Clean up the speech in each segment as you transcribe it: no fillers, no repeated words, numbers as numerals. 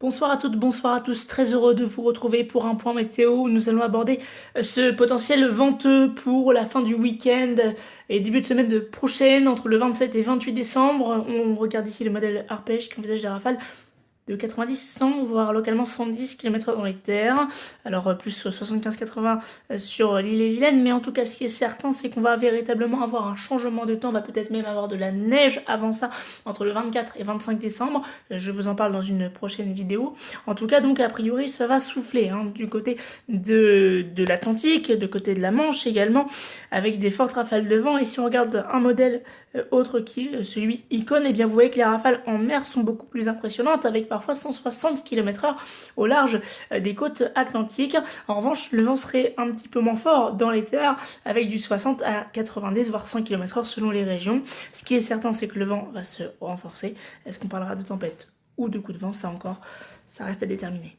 Bonsoir à toutes, bonsoir à tous, très heureux de vous retrouver pour un point météo où nous allons aborder ce potentiel venteux pour la fin du week-end et début de semaine prochaine entre le 27 et 28 décembre. On regarde ici le modèle Arpège qui envisage des rafales de 90, 100, voire localement 110 km/h dans les terres. Alors plus 75-80 sur l'île-et-Vilaine, mais en tout cas ce qui est certain c'est qu'on va véritablement avoir un changement de temps, on va peut-être même avoir de la neige avant ça, entre le 24 et 25 décembre. Je vous en parle dans une prochaine vidéo. En tout cas donc a priori ça va souffler du côté de l'Atlantique, du côté de la Manche également, avec des fortes rafales de vent. Et si on regarde un modèle autre qui est celui Icon, et bien vous voyez que les rafales en mer sont beaucoup plus impressionnantes, avec parfois 160 km/h au large des côtes atlantiques. En revanche, le vent serait un petit peu moins fort dans les terres, avec du 60 à 90 voire 100 km/h selon les régions. Ce qui est certain, c'est que le vent va se renforcer. Est-ce qu'on parlera de tempête ou de coups de vent? Ça reste à déterminer.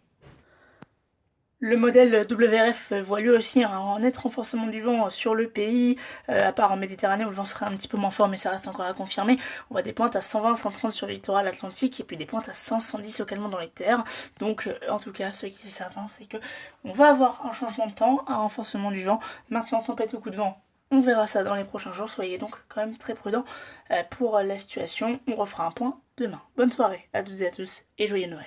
Le modèle WRF voit lui aussi un net renforcement du vent sur le pays, à part en Méditerranée où le vent serait un petit peu moins fort, mais ça reste encore à confirmer. On voit des pointes à 120-130 sur le littoral atlantique et puis des pointes à 100-110 localement dans les terres. Donc en tout cas, ce qui est certain, c'est que on va avoir un changement de temps, un renforcement du vent. Maintenant, tempête ou coup de vent, on verra ça dans les prochains jours. Soyez donc quand même très prudents pour la situation. On refera un point demain. Bonne soirée à toutes et à tous et joyeux Noël.